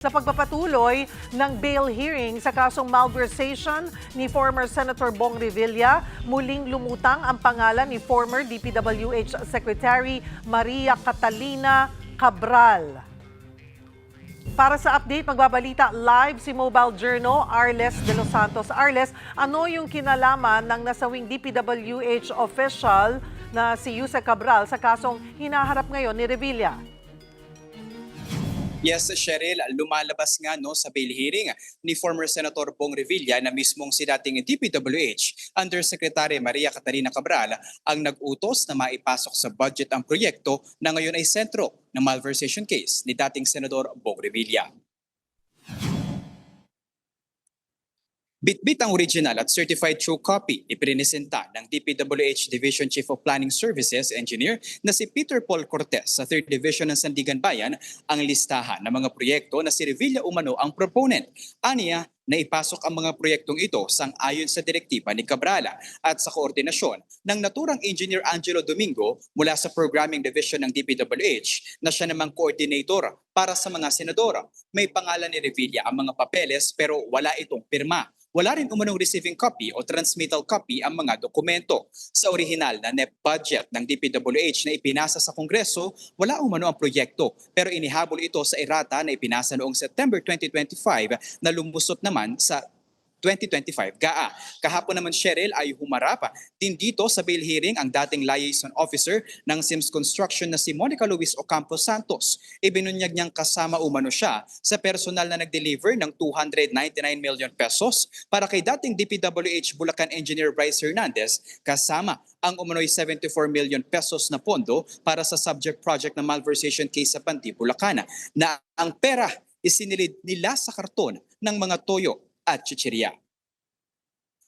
Sa pagpapatuloy ng bail hearing sa kasong malversation ni former Senator Bong Revilla, muling lumutang ang pangalan ni former DPWH Secretary Maria Catalina Cabral. Para sa update, magbabalita live si Mobile Journal Arles de los Santos. Arles, ano yung kinalaman ng nasawing DPWH official na si Yusek Cabral sa kasong hinaharap ngayon ni Revilla? Yes, Cheryl, lumalabas nga sa bail hearing ni former Senator Bong Revilla na mismong si dating DPWH Undersecretary Maria Catalina Cabral ang nag-utos na maipasok sa budget ang proyekto na ngayon ay sentro ng malversation case ni dating Senador Bong Revilla. Bitbit ang original at certified true copy iprinisenta ng DPWH Division Chief of Planning Services Engineer na si Peter Paul Cortez sa 3rd Division ng Sandigan Bayan ang listahan ng mga proyekto na si Revilla umano ang proponent. Aniya na ipasok ang mga proyektong ito sang-ayon sa direktiba ni Cabral at sa koordinasyon ng naturang Engineer Angelo Domingo mula sa Programming Division ng DPWH na siya namang coordinator para sa mga senador. May pangalan ni Revilla ang mga papeles pero wala itong pirma. Wala rin umanong receiving copy o transmittal copy ang mga dokumento. Sa orihinal na NEP budget ng DPWH na ipinasa sa Kongreso, wala umano ang proyekto pero inihabol ito sa errata na ipinasa noong September 2025 na lumusot naman sa 2025 GAA. Kahapon naman, Cheryl, ay humarap din dito sa bail hearing ang dating liaison officer ng Sims Construction na si Monica Luis Ocampo Santos. Ibinunyag niyang kasama umano siya sa personal na nag-deliver ng 299 million pesos para kay dating DPWH Bulacan Engineer Bryce Hernandez kasama ang umano'y 74 million pesos na pondo para sa subject project na malversation case sa Pandi, Bulacan na ang pera isinilid nila sa karton ng mga toyo at chichirya.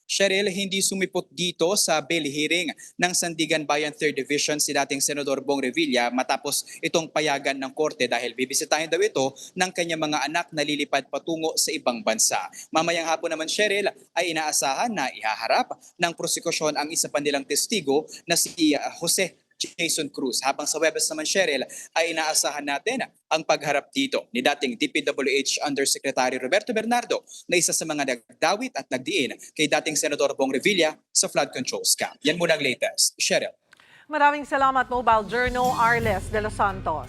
Cheryl, hindi sumipot dito sa bail hearing ng Sandigan Bayan 3rd Division si dating Senador Bong Revilla matapos itong payagan ng korte dahil bibisitahin daw ito ng kanyang mga anak na lilipad patungo sa ibang bansa. Mamayang hapon naman, Cheryl, ay inaasahan na ihaharap ng prosekusyon ang isa pa nilang testigo na si Jose Jason Cruz. Habang sa Webes naman, Cheryl, ay inaasahan natin ang pagharap dito ni dating DPWH Undersecretary Roberto Bernardo na isa sa mga nagdawit at nagdiin kay dating Senador Bong Revilla sa flood control scam. Yan muna ang latest. Cheryl. Maraming salamat, Mobile Journal Arles de los Santos.